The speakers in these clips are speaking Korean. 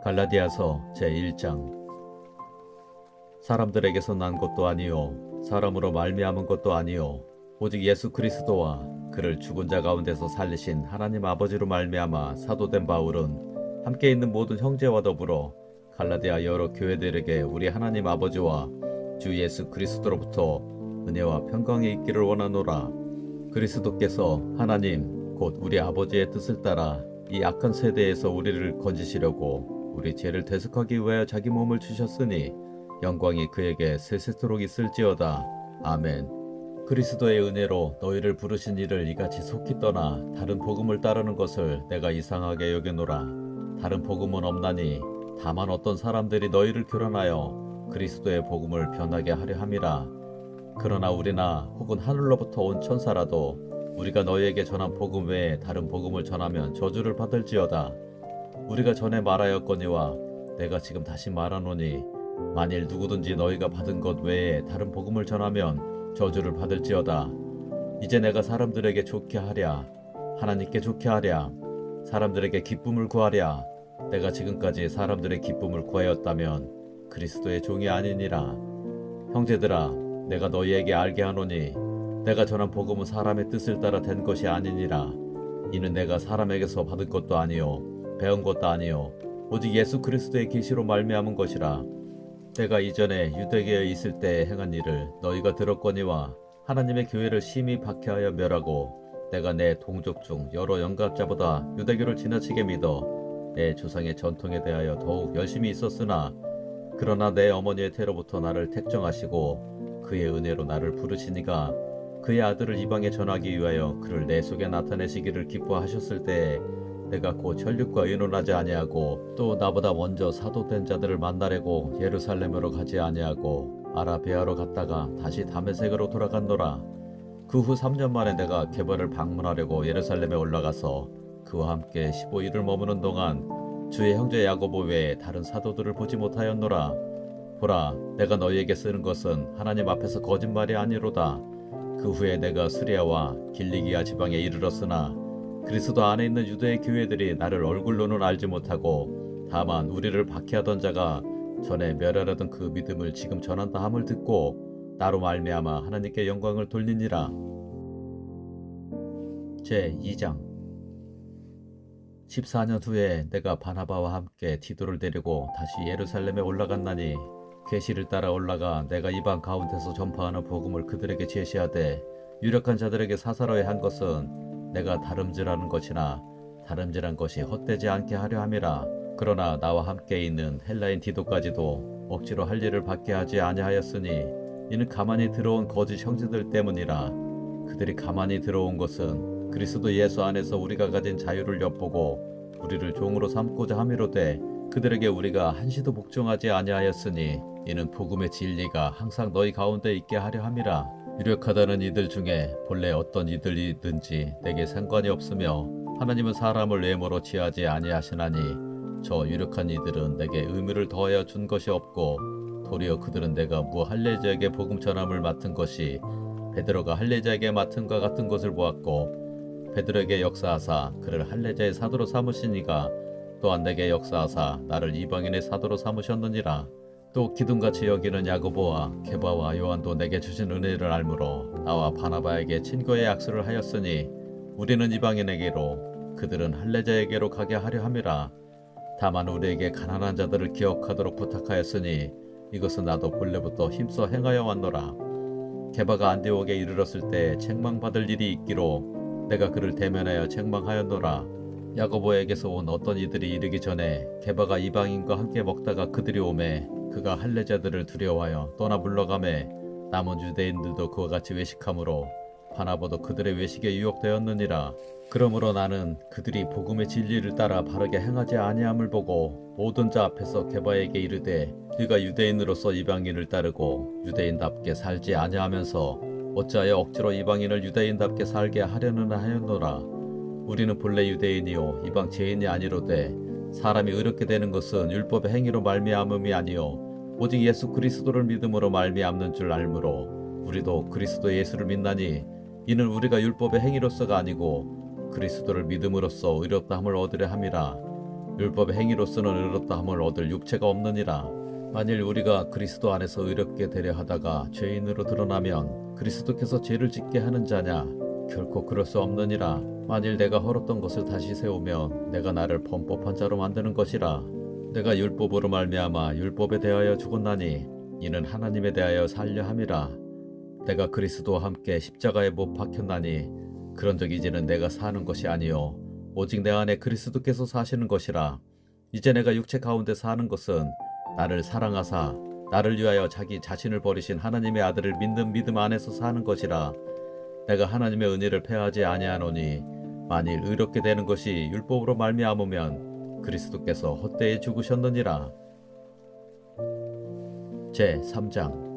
갈라디아서 제1장. 사람들에게서 난 것도 아니요 사람으로 말미암은 것도 아니요 오직 예수 그리스도와 그를 죽은 자 가운데서 살리신 하나님 아버지로 말미암아 사도된 바울은 함께 있는 모든 형제와 더불어 갈라디아 여러 교회들에게 우리 하나님 아버지와 주 예수 그리스도로부터 은혜와 평강이 있기를 원하노라. 그리스도께서 하나님 곧 우리 아버지의 뜻을 따라 이 악한 세대에서 우리를 건지시려고 우리 죄를 대속하기 위하여 자기 몸을 주셨으니 영광이 그에게 세세토록 있을지어다. 아멘. 그리스도의 은혜로 너희를 부르신 이를 이같이 속히 떠나 다른 복음을 따르는 것을 내가 이상하게 여기노라. 다른 복음은 없나니 다만 어떤 사람들이 너희를 교란하여 그리스도의 복음을 변하게 하려 함이라. 그러나 우리나 혹은 하늘로부터 온 천사라도 우리가 너희에게 전한 복음 외에 다른 복음을 전하면 저주를 받을지어다. 우리가 전에 말하였거니와 내가 지금 다시 말하노니 만일 누구든지 너희가 받은 것 외에 다른 복음을 전하면 저주를 받을지어다. 이제 내가 사람들에게 좋게 하랴 하나님께 좋게 하랴 사람들에게 기쁨을 구하랴. 내가 지금까지 사람들의 기쁨을 구하였다면 그리스도의 종이 아니니라. 형제들아, 내가 너희에게 알게 하노니 내가 전한 복음은 사람의 뜻을 따라 된 것이 아니니라. 이는 내가 사람에게서 받은 것도 아니요 배운 것도 아니요 오직 예수 그리스도의 계시로 말미암은 것이라. 내가 이전에 유대계에 있을 때에 행한 일을 너희가 들었거니와 하나님의 교회를 심히 박해하여 멸하고 내가 내 동족 중 여러 영갑자보다 유대교를 지나치게 믿어 내 조상의 전통에 대하여 더욱 열심히 있었으나 그러나 내 어머니의 태로부터 나를 택정하시고 그의 은혜로 나를 부르시니가 그의 아들을 이방에 전하기 위하여 그를 내 속에 나타내시기를 기뻐하셨을 때에 내가 곧 혈육과 의논하지 아니하고 또 나보다 먼저 사도된 자들을 만나려고 예루살렘으로 가지 아니하고 아라베아로 갔다가 다시 다메섹으로 돌아갔노라. 그 후 3년 만에 내가 게바를 방문하려고 예루살렘에 올라가서 그와 함께 15일을 머무는 동안 주의 형제 야고보 외에 다른 사도들을 보지 못하였노라. 보라, 내가 너희에게 쓰는 것은 하나님 앞에서 거짓말이 아니로다. 그 후에 내가 수리아와 길리기아 지방에 이르렀으나 그리스도 안에 있는 유대의 교회들이 나를 얼굴로는 알지 못하고 다만 우리를 박해하던 자가 전에 멸하려던 그 믿음을 지금 전한다 함을 듣고 나로 말미암아 하나님께 영광을 돌리니라. 제2장. 14년 후에 내가 바나바와 함께 디도를 데리고 다시 예루살렘에 올라갔나니 계시를 따라 올라가 내가 이방 가운데서 전파하는 복음을 그들에게 제시하되 유력한 자들에게 사사로이 한 것은 내가 다름질하는 것이나 다름질한 것이 헛되지 않게 하려 함이라. 그러나 나와 함께 있는 헬라인 디도까지도 억지로 할 일을 받게 하지 아니하였으니 이는 가만히 들어온 거짓 형제들 때문이라. 그들이 가만히 들어온 것은 그리스도 예수 안에서 우리가 가진 자유를 엿보고 우리를 종으로 삼고자 함이로되 그들에게 우리가 한시도 복종하지 아니하였으니 이는 복음의 진리가 항상 너희 가운데 있게 하려 함이라. 유력하다는 이들 중에 본래 어떤 이들이든지 내게 상관이 없으며 하나님은 사람을 외모로 취하지 아니하시나니 저 유력한 이들은 내게 의무를 더하여 준 것이 없고 도리어 그들은 내가 할례자에게 복음 전함을 맡은 것이 베드로가 할례자에게 맡은과 같은 것을 보았고 베드로에게 역사하사 그를 할례자의 사도로 삼으시니가 또한 내게 역사하사 나를 이방인의 사도로 삼으셨느니라. 또 기둥같이 여기는 야고보와 게바와 요한도 내게 주신 은혜를 알므로 나와 바나바에게 친거의 약속을 하였으니 우리는 이방인에게로 그들은 할례자에게로 가게 하려 함이라. 다만 우리에게 가난한 자들을 기억하도록 부탁하였으니 이것은 나도 본래부터 힘써 행하여 왔노라. 게바가 안디옥에 이르렀을 때 책망받을 일이 있기로 내가 그를 대면하여 책망하였노라. 야고보에게서 온 어떤 이들이 이르기 전에 게바가 이방인과 함께 먹다가 그들이 오매 그가 할례자들을 두려워하여 떠나 물러가매 남은 유대인들도 그와 같이 외식하므로 바나바도 그들의 외식에 유혹되었느니라. 그러므로 나는 그들이 복음의 진리를 따라 바르게 행하지 아니함을 보고 모든 자 앞에서 게바에게 이르되 네가 유대인으로서 이방인을 따르고 유대인답게 살지 아니하면서 어찌하여 억지로 이방인을 유대인답게 살게 하려느냐 하였노라. 우리는 본래 유대인이요 이방 죄인이 아니로되 사람이 의롭게 되는 것은 율법의 행위로 말미암음이 아니요 오직 예수 그리스도를 믿음으로 말미암는 줄 알므로 우리도 그리스도 예수를 믿나니 이는 우리가 율법의 행위로서가 아니고 그리스도를 믿음으로써 의롭다함을 얻으려 함이라. 율법의 행위로서는 의롭다 함을 얻을 육체가 없느니라. 만일 우리가 그리스도 안에서 의롭게 되려 하다가 죄인으로 드러나면 그리스도께서 죄를 짓게 하는 자냐? 결코 그럴 수 없느니라. 만일 내가 헐었던 것을 다시 세우면 내가 나를 범법한 자로 만드는 것이라. 내가 율법으로 말미암아 율법에 대하여 죽었나니 이는 하나님에 대하여 살려 함이라. 내가 그리스도와 함께 십자가에 못 박혔나니 그런적 이제는 내가 사는 것이 아니요 오직 내 안에 그리스도께서 사시는 것이라. 이제 내가 육체 가운데 사는 것은 나를 사랑하사 나를 위하여 자기 자신을 버리신 하나님의 아들을 믿는 믿음 안에서 사는 것이라. 내가 하나님의 은혜를 패하지 아니하노니 만일 의롭게 되는 것이 율법으로 말미암으면 그리스도께서 헛되이 죽으셨느니라. 제 3장.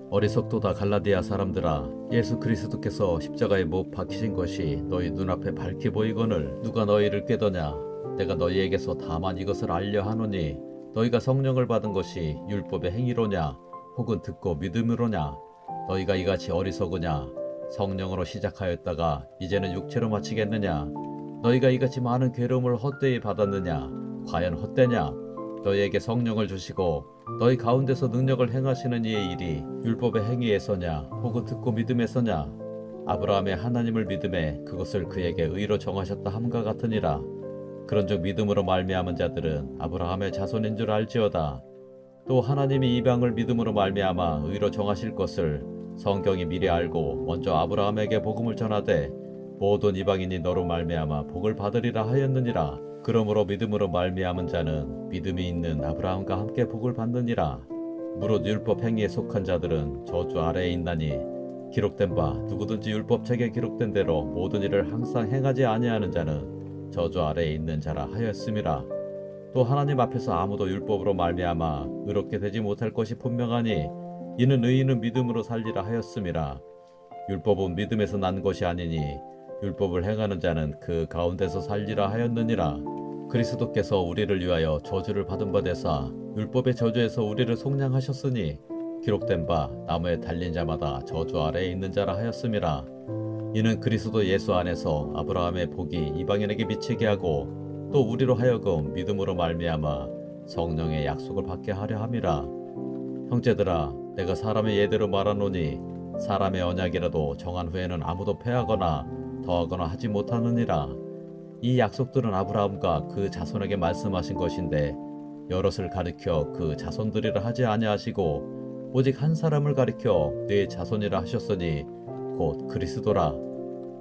어리석도다 갈라디아 사람들아, 예수 그리스도께서 십자가에 못 박히신 것이 너희 눈앞에 밝히 보이거늘 누가 너희를 꾀더냐? 내가 너희에게서 다만 이것을 알려 하노니 너희가 성령을 받은 것이 율법의 행위로냐 혹은 듣고 믿음으로냐? 너희가 이같이 어리석으냐? 성령으로 시작하였다가 이제는 육체로 마치겠느냐? 너희가 이같이 많은 괴로움을 헛되이 받았느냐? 과연 헛되냐? 너희에게 성령을 주시고 너희 가운데서 능력을 행하시는 이의 일이 율법의 행위에서냐 혹은 듣고 믿음에서냐? 아브라함의 하나님을 믿음에 그것을 그에게 의로 정하셨다 함과 같으니라. 그런즉 믿음으로 말미암은 자들은 아브라함의 자손인 줄 알지어다. 또 하나님이 이방을 믿음으로 말미암아 의로 정하실 것을 성경이 미리 알고 먼저 아브라함에게 복음을 전하되 모든 이방인이 너로 말미암아 복을 받으리라 하였느니라. 그러므로 믿음으로 말미암은 자는 믿음이 있는 아브라함과 함께 복을 받느니라. 무릇 율법 행위에 속한 자들은 저주 아래에 있나니 기록된 바 누구든지 율법책에 기록된 대로 모든 일을 항상 행하지 아니하는 자는 저주 아래에 있는 자라 하였음이라. 또 하나님 앞에서 아무도 율법으로 말미암아 의롭게 되지 못할 것이 분명하니 이는 의인은 믿음으로 살리라 하였음이라. 율법은 믿음에서 난 것이 아니니 율법을 행하는 자는 그 가운데서 살리라 하였느니라. 그리스도께서 우리를 위하여 저주를 받은 바 되사 율법의 저주에서 우리를 속량하셨으니 기록된 바 나무에 달린 자마다 저주 아래에 있는 자라 하였음이라. 이는 그리스도 예수 안에서 아브라함의 복이 이방인에게 미치게 하고 또 우리로 하여금 믿음으로 말미암아 성령의 약속을 받게 하려 함이라. 형제들아, 내가 사람의 예대로 말하노니 사람의 언약이라도 정한 후에는 아무도 패하거나 더하거나 하지 못하느니라. 이 약속들은 아브라함과 그 자손에게 말씀하신 것인데 여럿을 가리켜 그 자손들이라 하지 아니하시고 오직 한 사람을 가리켜 네 자손이라 하셨으니 곧 그리스도라.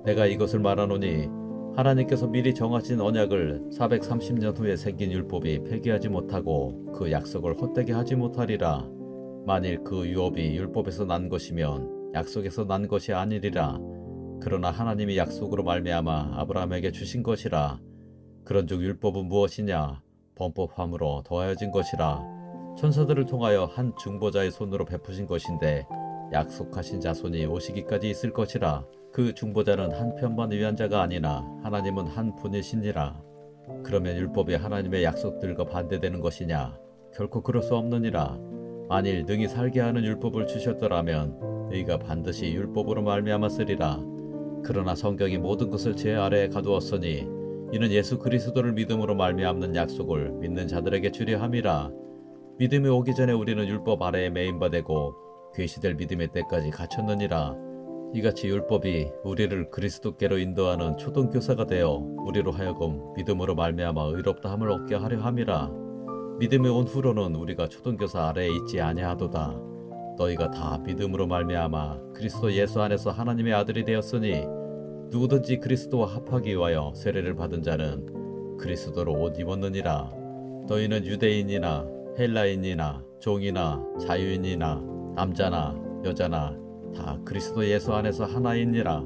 내가 이것을 말하노니 하나님께서 미리 정하신 언약을 430년 후에 생긴 율법이 폐기하지 못하고 그 약속을 헛되게 하지 못하리라. 만일 그 유업이 율법에서 난 것이면 약속에서 난 것이 아니리라. 그러나 하나님이 약속으로 말미암아 아브라함에게 주신 것이라. 그런즉 율법은 무엇이냐? 범법함으로 더하여진 것이라. 천사들을 통하여 한 중보자의 손으로 베푸신 것인데 약속하신 자손이 오시기까지 있을 것이라. 그 중보자는 한 편만 위한 자가 아니나 하나님은 한 분이시니라. 그러면 율법이 하나님의 약속들과 반대되는 것이냐? 결코 그럴 수 없느니라. 만일 능히 살게 하는 율법을 주셨더라면 너희가 반드시 율법으로 말미암았으리라. 그러나 성경이 모든 것을 제 아래에 가두었으니 이는 예수 그리스도를 믿음으로 말미암는 약속을 믿는 자들에게 주려 함이라. 믿음이 오기 전에 우리는 율법 아래에 매인 바 되고 계시될 믿음의 때까지 갇혔느니라. 이같이 율법이 우리를 그리스도께로 인도하는 초등교사가 되어 우리로 하여금 믿음으로 말미암아 의롭다 함을 얻게 하려 함이라. 믿음이 온 후로는 우리가 초등교사 아래에 있지 아니하도다. 너희가 다 믿음으로 말미암아 그리스도 예수 안에서 하나님의 아들이 되었으니 누구든지 그리스도와 합하기 위하여 세례를 받은 자는 그리스도로 옷 입었느니라. 너희는 유대인이나 헬라인이나 종이나 자유인이나 남자나 여자나 다 그리스도 예수 안에서 하나이니라.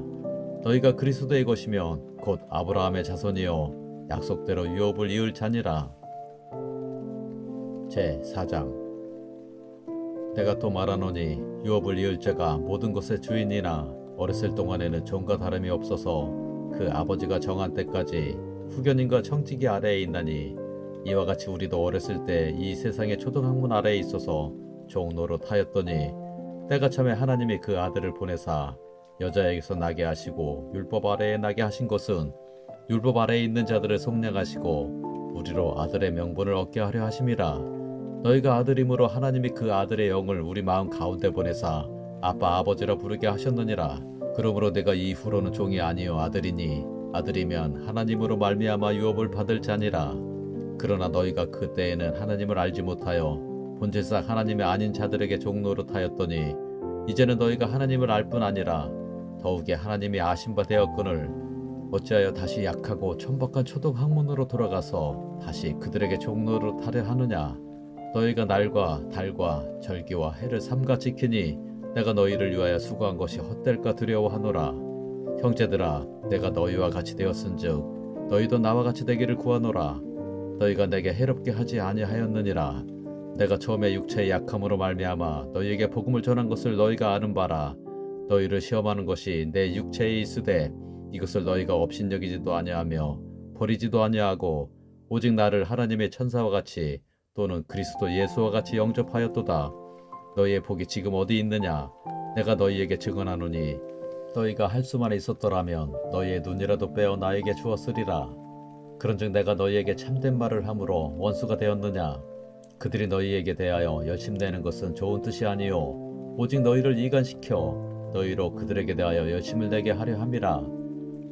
너희가 그리스도의 것이면 곧 아브라함의 자손이요 약속대로 유업을 이을 자니라. 제 4장. 내가 또 말하노니 유업을 이을 자가 모든 것의 주인이나 어렸을 동안에는 종과 다름이 없어서 그 아버지가 정한 때까지 후견인과 청지기 아래에 있나니 이와 같이 우리도 어렸을 때 이 세상의 초등학문 아래에 있어서 종 노릇하였더니 때가 참에 하나님이 그 아들을 보내사 여자에게서 나게 하시고 율법 아래에 나게 하신 것은 율법 아래에 있는 자들을 속량하시고 우리로 아들의 명분을 얻게 하려 하심이라. 너희가 아들임으로 하나님이 그 아들의 영을 우리 마음 가운데 보내사 아빠 아버지라 부르게 하셨느니라. 그러므로 내가 이후로는 종이 아니요 아들이니 아들이면 하나님으로 말미암아 유업을 받을 자니라. 그러나 너희가 그때에는 하나님을 알지 못하여 본질상 하나님의 아닌 자들에게 종노릇하였더니 이제는 너희가 하나님을 알 뿐 아니라 더욱이 하나님이 아신 바 되었거늘 어찌하여 다시 약하고 천박한 초등 학문으로 돌아가서 다시 그들에게 종노릇하려 하느냐. 너희가 날과 달과 절기와 해를 삼가 지키니 내가 너희를 위하여 수고한 것이 헛될까 두려워하노라. 형제들아, 내가 너희와 같이 되었은즉 너희도 나와 같이 되기를 구하노라. 너희가 내게 해롭게 하지 아니하였느니라. 내가 처음에 육체의 약함으로 말미암아 너희에게 복음을 전한 것을 너희가 아는 바라. 너희를 시험하는 것이 내 육체에 있으되 이것을 너희가 업신여기지도 아니하며 버리지도 아니하고 오직 나를 하나님의 천사와 같이 또는 그리스도 예수와 같이 영접하였도다. 너희의 복이 지금 어디 있느냐? 내가 너희에게 증언하노니 너희가 할 수만 있었더라면 너희의 눈이라도 빼어 나에게 주었으리라. 그런즉 내가 너희에게 참된 말을 함으로 원수가 되었느냐? 그들이 너희에게 대하여 열심내는 것은 좋은 뜻이 아니요 오직 너희를 이간시켜 너희로 그들에게 대하여 열심을 내게 하려 함이라.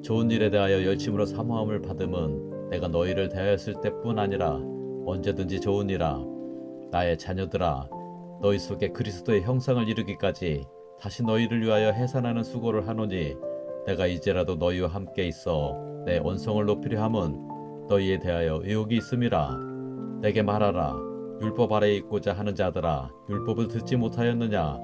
좋은 일에 대하여 열심으로 사모함을 받음은 내가 너희를 대하였을 때뿐 아니라 언제든지 좋으니라. 나의 자녀들아, 너희 속에 그리스도의 형상을 이루기까지 다시 너희를 위하여 해산하는 수고를 하노니 내가 이제라도 너희와 함께 있어 내 언성을 높이려 함은 너희에 대하여 의혹이 있음이라. 내게 말하라. 율법 아래에 있고자 하는 자들아, 율법을 듣지 못하였느냐?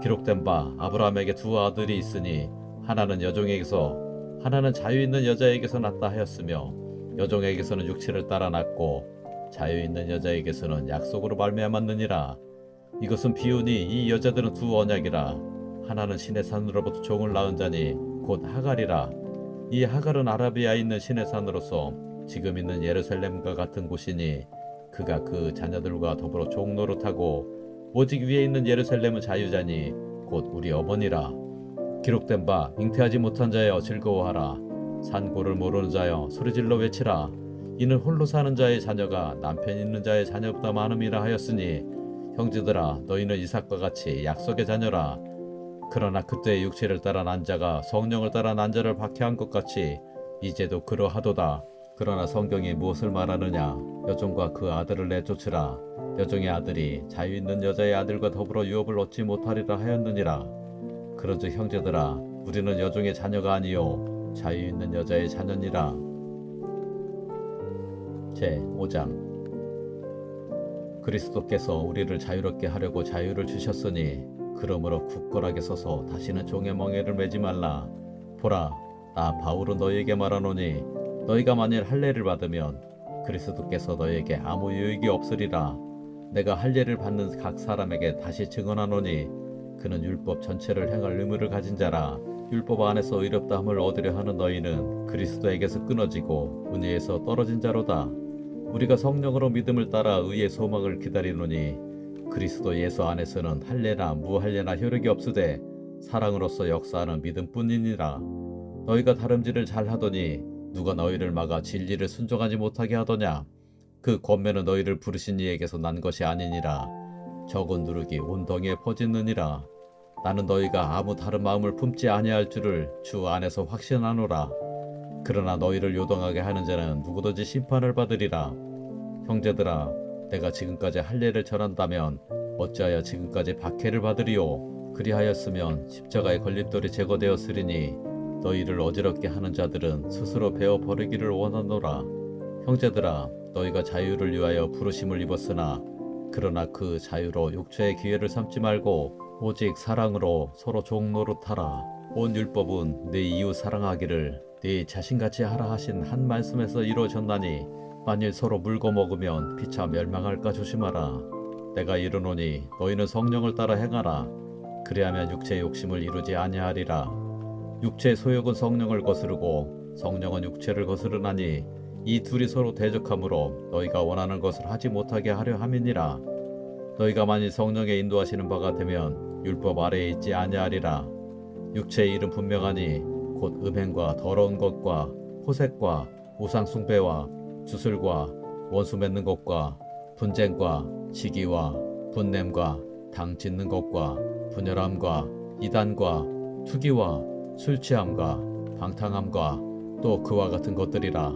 기록된 바 아브라함에게 두 아들이 있으니 하나는 여종에게서 하나는 자유 있는 여자에게서 났다 하였으며 여종에게서는 육체를 따라 났고 자유 있는 여자에게서는 약속으로 말미암았느니라. 이것은 비유니 이 여자들은 두 언약이라. 하나는 신의 산으로부터 종을 낳은 자니 곧 하갈이라. 이 하갈은 아라비아에 있는 신의 산으로서 지금 있는 예루살렘과 같은 곳이니 그가 그 자녀들과 더불어 종노릇하고 오직 위에 있는 예루살렘은 자유자니 곧 우리 어머니라. 기록된 바 잉태하지 못한 자여 즐거워하라. 산고를 모르는 자여 소리질러 외치라. 이는 홀로 사는 자의 자녀가 남편 있는 자의 자녀보다 많음이라 하였으니 형제들아, 너희는 이삭과 같이 약속의 자녀라. 그러나 그때의 육체를 따라 난 자가 성령을 따라 난 자를 박해한 것 같이 이제도 그러하도다. 그러나 성경이 무엇을 말하느냐? 여종과 그 아들을 내쫓으라. 여종의 아들이 자유 있는 여자의 아들과 더불어 유업을 얻지 못하리라 하였느니라. 그런즉 형제들아, 우리는 여종의 자녀가 아니요 자유 있는 여자의 자녀니라. 제5장. 그리스도께서 우리를 자유롭게 하려고 자유를 주셨으니 그러므로 굳건하게 서서 다시는 종의 멍에를 매지 말라. 보라, 나 바울은 너희에게 말하노니 너희가 만일 할례를 받으면 그리스도께서 너희에게 아무 유익이 없으리라. 내가 할례를 받는 각 사람에게 다시 증언하노니 그는 율법 전체를 행할 의무를 가진 자라. 율법 안에서 의롭다함을 얻으려 하는 너희는 그리스도에게서 끊어지고 은혜에서 떨어진 자로다. 우리가 성령으로 믿음을 따라 의의 소망을 기다리노니 그리스도 예수 안에서는 할례나 무할례나 효력이 없으되 사랑으로서 역사하는 믿음뿐이니라. 너희가 다름질을 잘하더니 누가 너희를 막아 진리를 순종하지 못하게 하더냐? 그 권면은 너희를 부르신 이에게서 난 것이 아니니라. 적은 누룩이 온 덩이에 퍼지느니라. 나는 너희가 아무 다른 마음을 품지 아니할 줄을 주 안에서 확신하노라. 그러나 너희를 요동하게 하는 자는 누구든지 심판을 받으리라. 형제들아, 내가 지금까지 할례를 전한다면 어찌하여 지금까지 박해를 받으리요? 그리하였으면 십자가의 걸림돌이 제거되었으리니 너희를 어지럽게 하는 자들은 스스로 베어 버리기를 원하노라. 형제들아, 너희가 자유를 위하여 부르심을 입었으나 그러나 그 자유로 육체의 기회를 삼지 말고 오직 사랑으로 서로 종노릇하라. 온 율법은 네 이웃 사랑하기를 네 자신같이 하라 하신 한 말씀에서 이루어졌나니 만일 서로 물고 먹으면 피차 멸망할까 조심하라. 내가 이르노니 너희는 성령을 따라 행하라. 그리하면 육체의 욕심을 이루지 아니하리라. 육체의 소욕은 성령을 거스르고 성령은 육체를 거스르나니 이 둘이 서로 대적하므로 너희가 원하는 것을 하지 못하게 하려 함이니라. 너희가 만일 성령의 인도하시는 바가 되면 율법 아래에 있지 아니하리라. 육체의 일은 분명하니 곧 음행과 더러운 것과 호색과 우상숭배와 주술과 원수 맺는 것과 분쟁과 시기와 분냄과 당 짓는 것과 분열함과 이단과 투기와 술취함과 방탕함과 또 그와 같은 것들이라.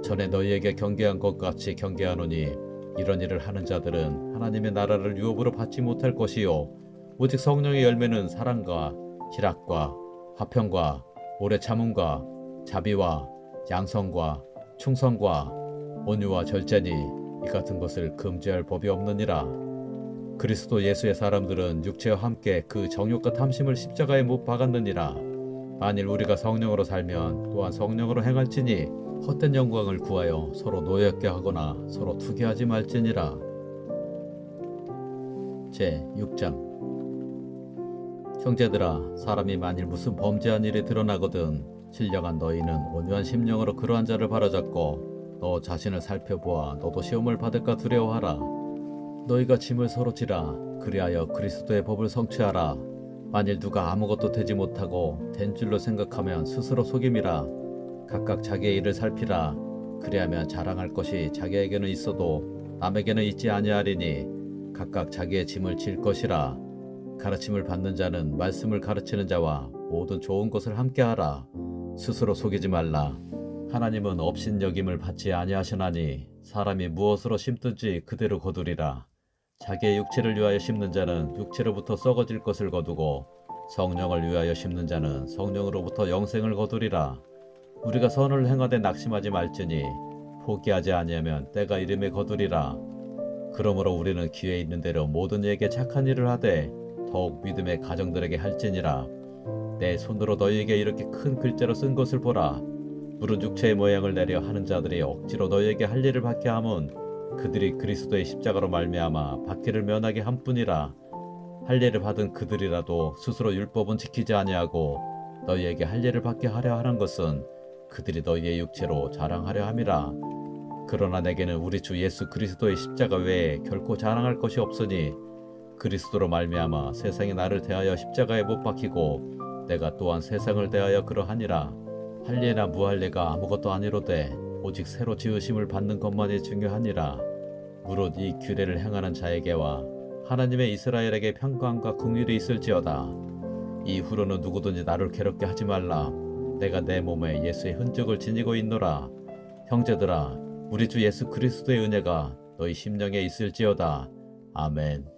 전에 너희에게 경계한 것 같이 경계하노니 이런 일을 하는 자들은 하나님의 나라를 유업으로 받지 못할 것이요 오직 성령의 열매는 사랑과 희락과 화평과 오래 참음과 자비와 양성과 충성과 온유와 절제니 이 같은 것을 금지할 법이 없느니라. 그리스도 예수의 사람들은 육체와 함께 그 정욕과 탐심을 십자가에 못 박았느니라. 만일 우리가 성령으로 살면 또한 성령으로 행할지니 헛된 영광을 구하여 서로 노엽게 하거나 서로 투기하지 말지니라. 제6장 형제들아, 사람이 만일 무슨 범죄한 일이 드러나거든 신령한 너희는 온유한 심령으로 그러한 자를 바로잡고 너 자신을 살펴보아 너도 시험을 받을까 두려워하라. 너희가 짐을 서로 지라. 그리하여 그리스도의 법을 성취하라. 만일 누가 아무것도 되지 못하고 된 줄로 생각하면 스스로 속임이라. 각각 자기의 일을 살피라. 그리하면 자랑할 것이 자기에게는 있어도 남에게는 있지 아니하리니 각각 자기의 짐을 질 것이라. 가르침을 받는 자는 말씀을 가르치는 자와 모든 좋은 것을 함께하라. 스스로 속이지 말라. 하나님은 업신여김을 받지 아니하시나니 사람이 무엇으로 심든지 그대로 거두리라. 자기의 육체를 위하여 심는 자는 육체로부터 썩어질 것을 거두고 성령을 위하여 심는 자는 성령으로부터 영생을 거두리라. 우리가 선을 행하되 낙심하지 말지니 포기하지 아니하면 때가 이름에 거두리라. 그러므로 우리는 기회 있는 대로 모든 이에게 착한 일을 하되 더욱 믿음의 가정들에게 할지니라. 내 손으로 너희에게 이렇게 큰 글자로 쓴 것을 보라. 물은 육체의 모양을 내려 하는 자들이 억지로 너희에게 할 일을 받게 함은 그들이 그리스도의 십자가로 말미암아 받기를 면하게 함뿐이라. 할 일을 받은 그들이라도 스스로 율법은 지키지 아니하고 너희에게 할 일을 받게 하려 하는 것은 그들이 너희의 육체로 자랑하려 함이라. 그러나 내게는 우리 주 예수 그리스도의 십자가 외에 결코 자랑할 것이 없으니 그리스도로 말미암아 세상이 나를 대하여 십자가에 못 박히고 내가 또한 세상을 대하여 그러하니라. 할례나 무할례가 아무것도 아니로되 오직 새로 지으심을 받는 것만이 중요하니라. 무릇 이 규례를 행하는 자에게와 하나님의 이스라엘에게 평강과 긍휼이 있을지어다. 이후로는 누구든지 나를 괴롭게 하지 말라. 내가 내 몸에 예수의 흔적을 지니고 있노라. 형제들아, 우리 주 예수 그리스도의 은혜가 너희 심령에 있을지어다. 아멘.